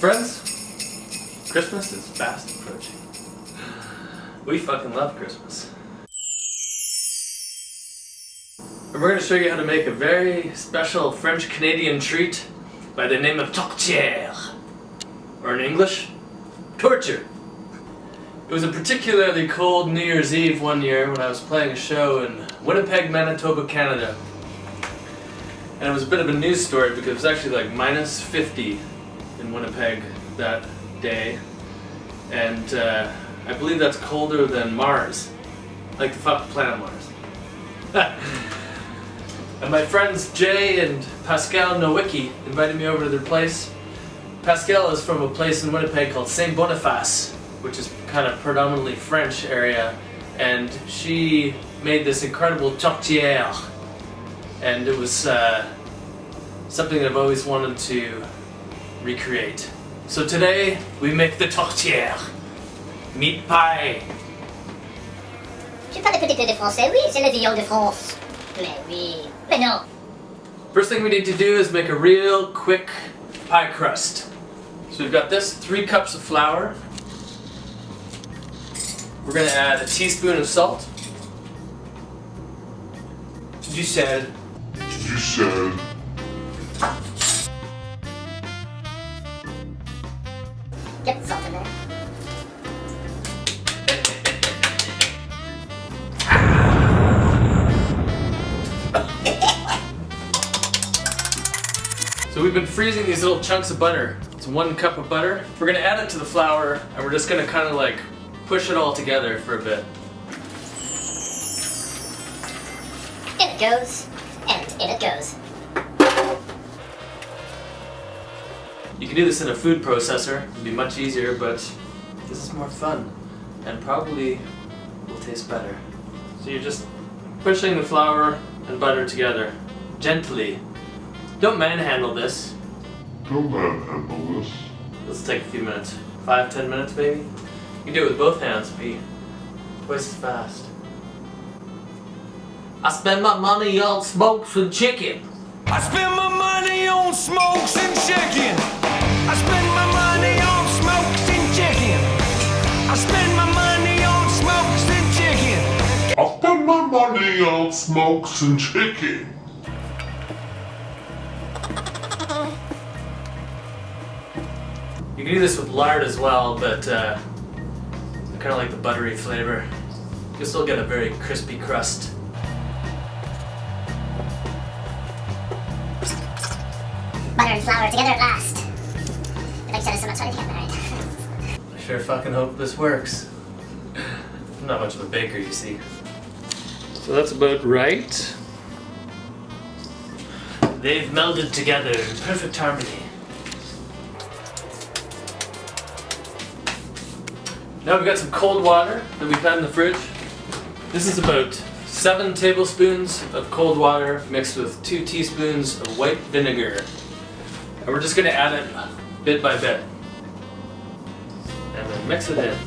Friends, Christmas is fast approaching. We fucking love Christmas. And we're going to show you how to make a very special French-Canadian treat by the name of tourtière, or in English, torture. It was a particularly cold New Year's Eve one year when I was playing a show in Winnipeg, Manitoba, Canada. And it was a bit of a news story because it was actually like minus 50 in Winnipeg that day. And I believe that's colder than Mars. Like the fucking planet Mars. And my friends Jay and Pascal Nowicki invited me over to their place. Pascal is from a place in Winnipeg called Saint Boniface, which is kind of predominantly French area, and she made this incredible tourtière, and it was something that I've always wanted to recreate. So today we make the tourtière, meat pie. Tu parles peut-être de français, oui, c'est la viande de France. Mais oui, mais non. First thing we need to do is make a real quick pie crust. So we've got this, 3 cups of flour. We're going to add a teaspoon of salt. Du sel. Du sel. Get the salt in there. So we've been freezing these little chunks of butter. It's 1 cup of butter. We're going to add it to the flour, and we're just going to kind of like push it all together for a bit. In it goes, and in it goes. You can do this in a food processor. It'd be much easier, but this is more fun and probably will taste better. So you're just pushing the flour and butter together gently. Don't manhandle this. Don't manhandle this. Let's take a few minutes. 5-10 minutes maybe? You can do it with both hands, be twice as fast. I spend my money on smokes and chicken. I spend my money on smokes and chicken. I spend my money on smokes and chicken. I spend my money on smokes and chicken. I spend my money on smokes and chicken. You can do this with lard as well, but I kind of like the buttery flavor. You'll still get a very crispy crust. Butter and flour together at last. I'd like to say so much, so I didn't get married. I sure fucking hope this works. I'm not much of a baker, you see. So that's about right. They've melded together in perfect harmony. Now we've got some cold water that we've had in the fridge. This is about 7 tablespoons of cold water mixed with 2 teaspoons of white vinegar. And we're just going to add it bit by bit. And then mix it in.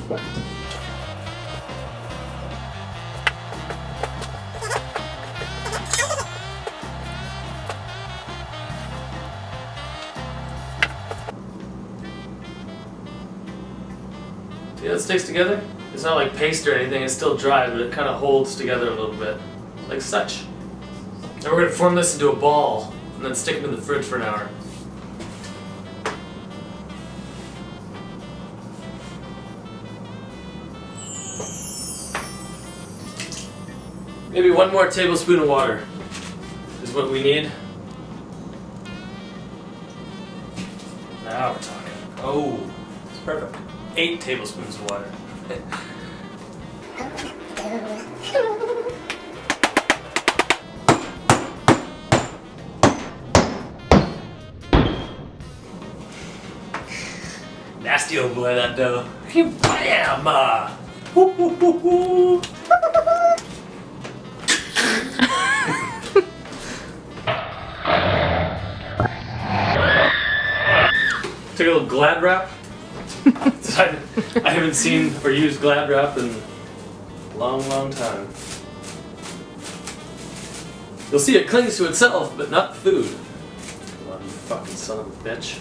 See how it sticks together? It's not like paste or anything, it's still dry, but it kind of holds together a little bit. Like such. Now we're going to form this into a ball, and then stick it in the fridge for an hour. Maybe 1 more tablespoon of water is what we need. Now we're talking. Oh, it's perfect. 8 tablespoons of water. Nasty old boy, that dough. Bam! Woo, woo, woo, woo. Took a little Glad wrap. I haven't seen or used Glad wrap in a long, long time. You'll see it clings to itself, but not food. Come on, you fucking son of a bitch.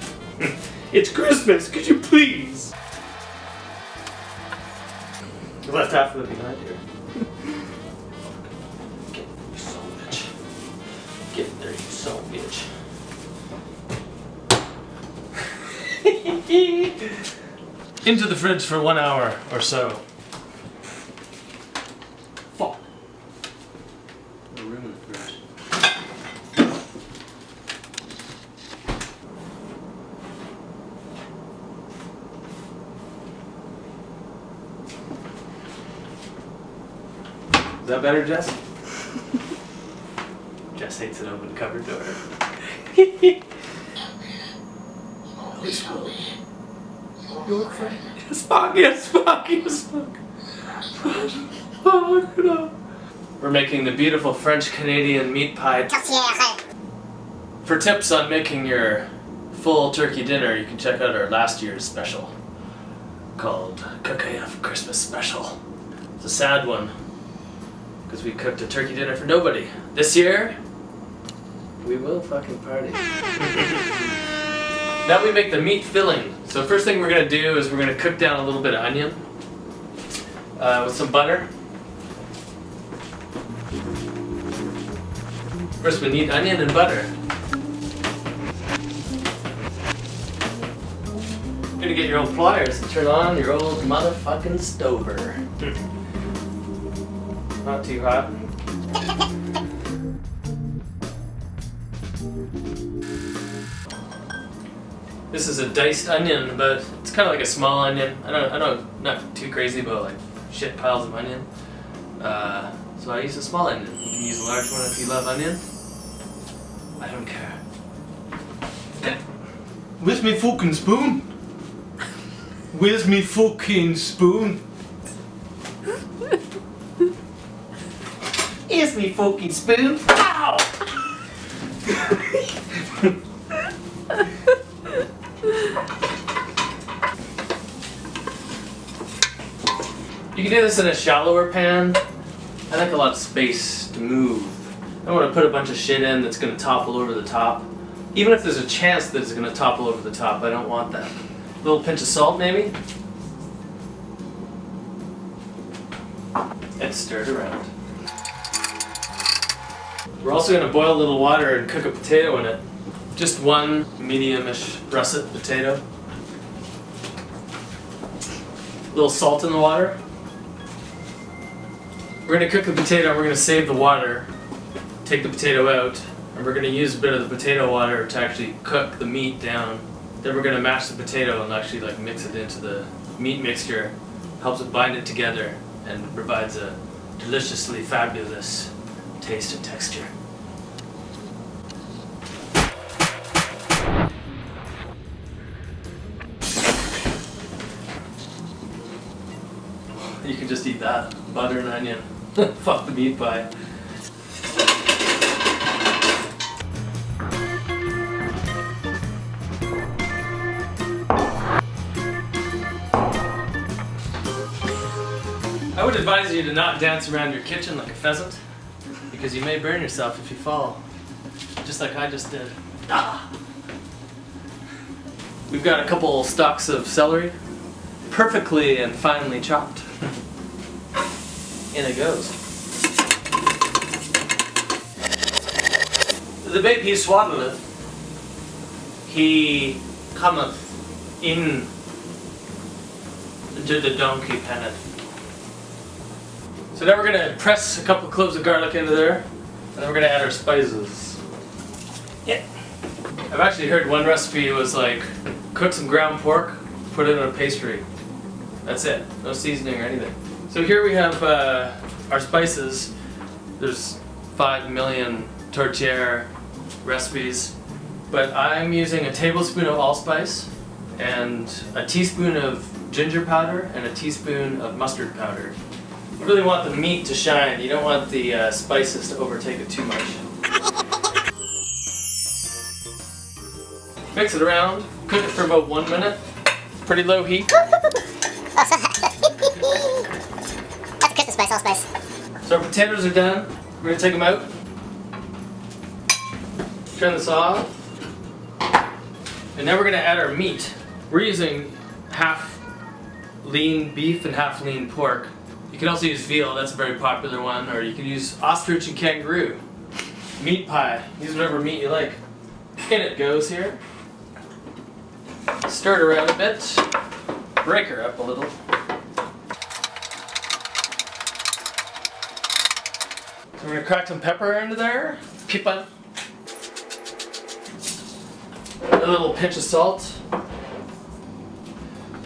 It's Christmas, could you please? You left half of it behind here. Get you son of a bitch. Get there, you son of a bitch. Into the fridge for 1 hour or so. Fuck. No room in the fridge. Is that better, Jess? Jess hates an open cupboard door. Your friend. Spock, yes, Spock, yes, Spock. Oh, no. We're making the beautiful French-Canadian meat pie. Tourtière. For tips on making your full turkey dinner, you can check out our last year's special called Cook AF Christmas Special. It's a sad one because we cooked a turkey dinner for nobody. This year, we will fucking party. Now we make the meat filling. So first thing we're gonna do is we're gonna cook down a little bit of onion with some butter. First we need onion and butter. You're gonna get your old pliers and turn on your old motherfucking stover. Not too hot. This is a diced onion, but it's kind of like a small onion. I don't, not too crazy about like shit piles of onion. So I use a small onion. You can use a large one if you love onion. I don't care. Where's me fucking spoon? Where's me fucking spoon? Here's me fucking spoon. Ow! You can do this in a shallower pan. I like a lot of space to move. I don't want to put a bunch of shit in that's going to topple over the top. Even if there's a chance that it's going to topple over the top, I don't want that. A little pinch of salt maybe. And stir it around. We're also going to boil a little water and cook a potato in it. Just one medium-ish russet potato. A little salt in the water. We're going to cook the potato and we're going to save the water, take the potato out, and we're going to use a bit of the potato water to actually cook the meat down. Then we're going to mash the potato and actually like mix it into the meat mixture. Helps it bind it together and provides a deliciously fabulous taste and texture. You can just eat that. Butter and onion. Fuck the meat pie. I would advise you to not dance around your kitchen like a pheasant, because you may burn yourself if you fall. Just like I just did. Ah! We've got a couple stalks of celery, perfectly and finely chopped. In it goes. The babe he swaddleth, he cometh in to the donkey penneth. So now we're going to press a couple cloves of garlic into there, and then we're going to add our spices. Yeah. I've actually heard one recipe was like, cook some ground pork, put it in a pastry. That's it. No seasoning or anything. So here we have our spices. There's 5 million tourtière recipes, but I'm using a tablespoon of allspice and a teaspoon of ginger powder and a teaspoon of mustard powder. You really want the meat to shine. You don't want the spices to overtake it too much. Mix it around. Cook it for about 1 minute. Pretty low heat. That's a Christmas spice, allspice. So our potatoes are done. We're going to take them out. Turn this off. And now we're going to add our meat. We're using half lean beef and half lean pork. You can also use veal, that's a very popular one, or you can use ostrich and kangaroo. Meat pie, use whatever meat you like. In it goes here. Stir it around a bit. Break her up a little. So we're gonna crack some pepper into there. Pipa. A little pinch of salt.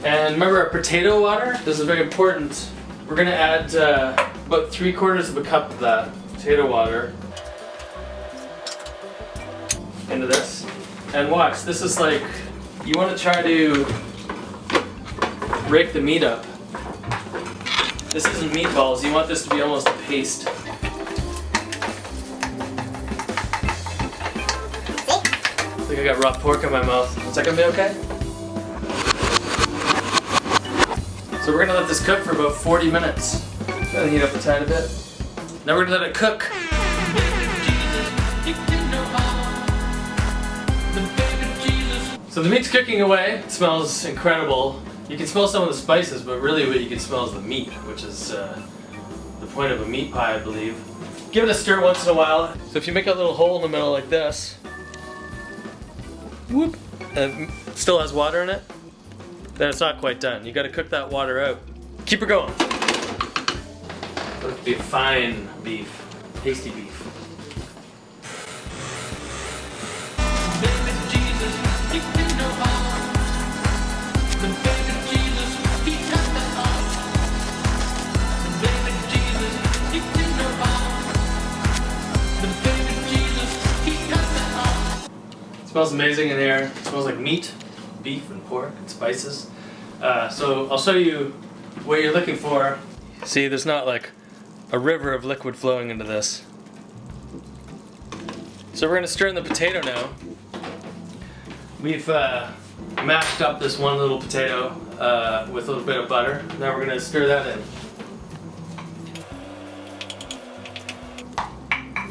And remember our potato water? This is very important. We're gonna add about 3/4 of a cup of that potato water into this. And watch, this is like, you wanna try to rake the meat up. This isn't meatballs, you want this to be almost a paste. I think I got raw pork in my mouth. Is that gonna be okay? So we're gonna let this cook for about 40 minutes. Gonna heat up a tiny bit. Now we're gonna let it cook. So the meat's cooking away. It smells incredible. You can smell some of the spices, but really what you can smell is the meat, which is the point of a meat pie, I believe. Give it a stir once in a while. So if you make a little hole in the middle like this, whoop, and it still has water in it, then it's not quite done. You gotta cook that water out. Keep her going. Let it be fine beef, tasty beef. It smells amazing in here. It smells like meat, beef and pork and spices. So I'll show you what you're looking for. See, there's not like a river of liquid flowing into this. So we're gonna stir in the potato now. We've mashed up this one little potato with a little bit of butter. Now we're gonna stir that in.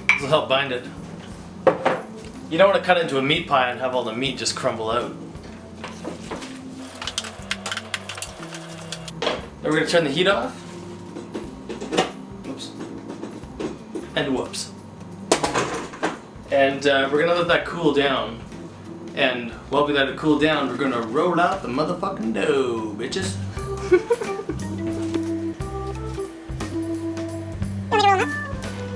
This will help bind it. You don't want to cut into a meat pie and have all the meat just crumble out. Then we're going to turn the heat off. Whoops. And whoops. And we're going to let that cool down. And while we let it cool down, we're going to roll out the motherfucking dough, bitches.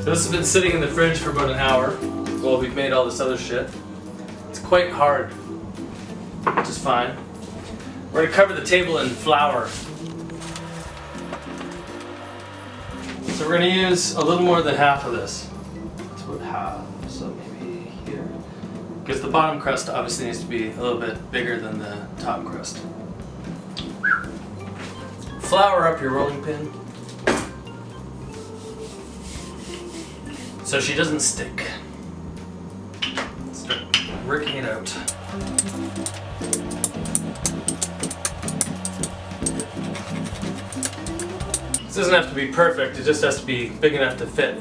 So this has been sitting in the fridge for about an hour. Well, we've made all this other shit. It's quite hard, which is fine. We're gonna cover the table in flour. So we're gonna use a little more than half of this. It's about half, so maybe here. Because the bottom crust obviously needs to be a little bit bigger than the top crust. Flour up your rolling pin, so she doesn't stick. Start working it out. This doesn't have to be perfect, it just has to be big enough to fit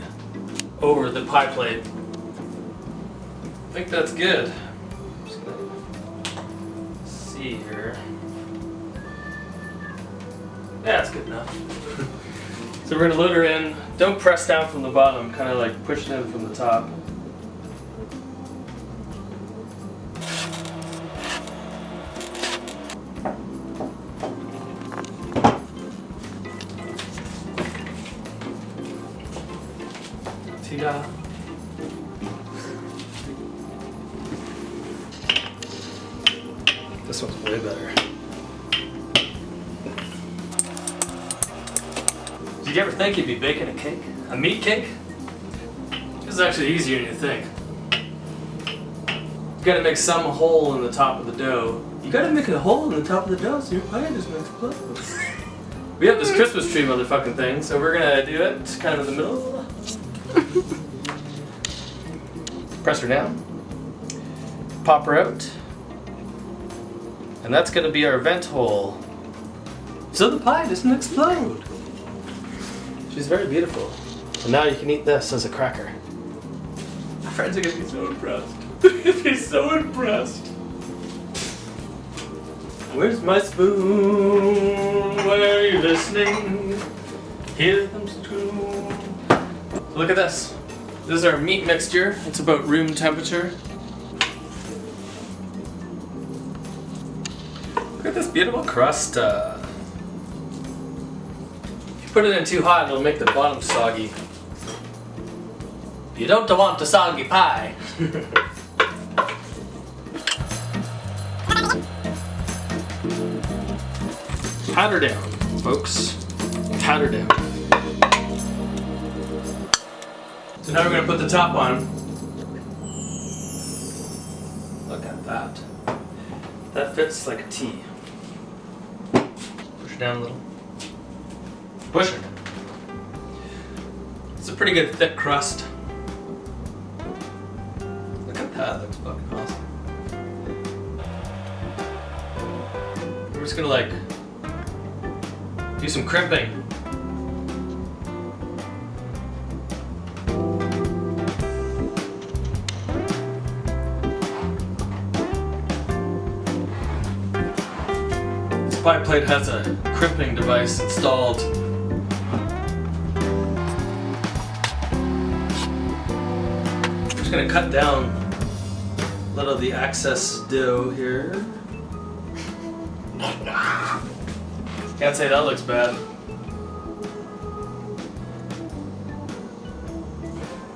over the pie plate. I think that's good. I'm just gonna see here. Yeah, it's good enough. So we're gonna load her in. Don't press down from the bottom, kind of like push it in from the top. Ta-da. This one's way better. Did you ever think you'd be baking a cake? A meat cake? This is actually easier than you think. You gotta make some hole in the top of the dough. You gotta make a hole in the top of the dough so your pie doesn't explode. We have this Christmas tree motherfucking thing, so we're gonna do it kind of in the middle. Press her down. Pop her out. And that's gonna be our vent hole. So the pie doesn't explode. She's very beautiful. And now you can eat this as a cracker. My friends are gonna be so impressed. They're gonna be so impressed. Where's my spoon? Where are you listening? Hear them scream. Look at this. This is our meat mixture. It's about room temperature. Look at this beautiful crust. If you put it in too hot, it'll make the bottom soggy. You don't want a soggy pie. Pat her down, folks. Pat her down. So now we're going to put the top on. Look at that. That fits like a T. Push it down a little. Push it. It's a pretty good thick crust. Look at that, looks fucking awesome. We're just gonna like do some crimping. This pie plate has a crimping device installed. I'm just gonna cut down a little of the excess dough here. Can't say that looks bad.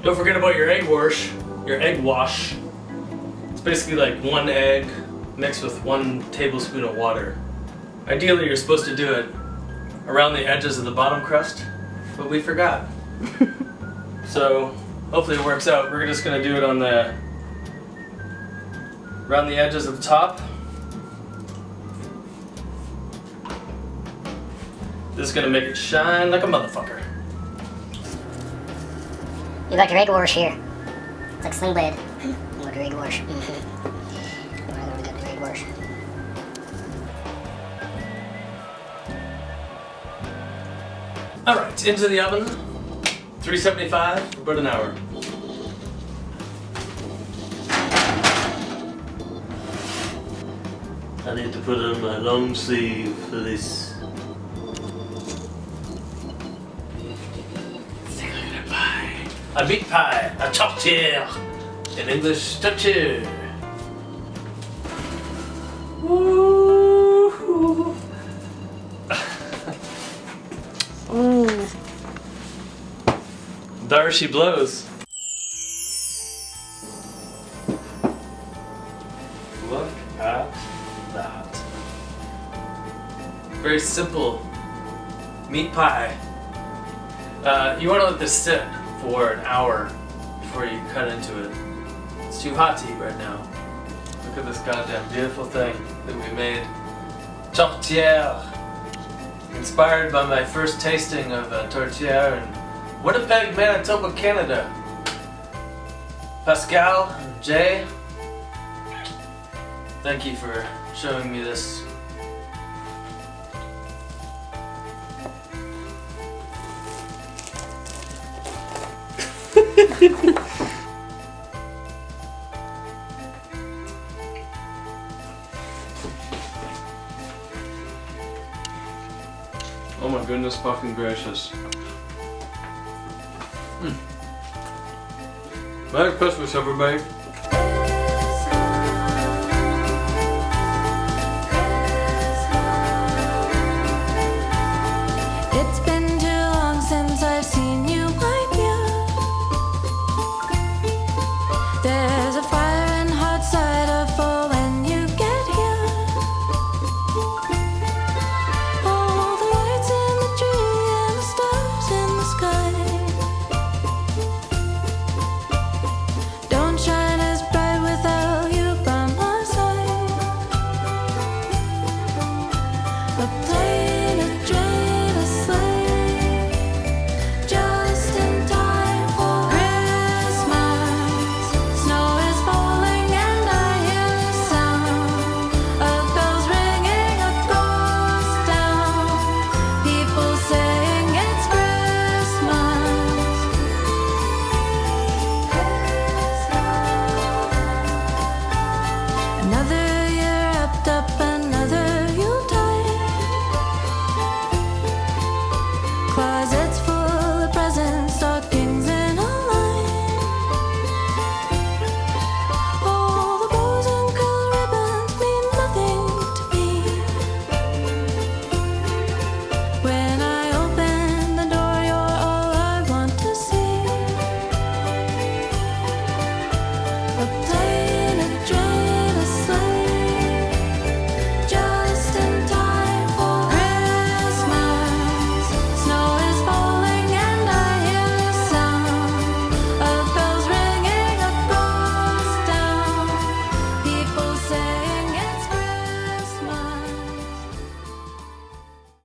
Don't forget about your egg wash. Your egg wash. It's basically like 1 egg mixed with 1 tablespoon of water. Ideally, you're supposed to do it around the edges of the bottom crust, but we forgot. So hopefully it works out. We're just gonna do it on the around the edges of the top. This is gonna make it shine like a motherfucker. You got your egg wash here. It's like Sling Blade. You got your egg wash. We got your egg wash. Alright, into the oven. 375 for about an hour. I need to put on my long sleeve for this. A meat pie, a tourtière, in English, tourtière. Woo! There she blows. Look at that. Very simple meat pie. You want to let this sit for an hour before you cut into it. It's too hot to eat right now. Look at this goddamn beautiful thing that we made. Tourtière. Inspired by my first tasting of tourtière in Winnipeg, Manitoba, Canada. Pascal and Jay, thank you for showing me this. Oh my goodness fucking gracious. Merry Christmas, everybody. It's been too long since I've seen you like you. There's a fire and hot cider for when you get here. All the lights in the tree and the stars in the sky don't shine was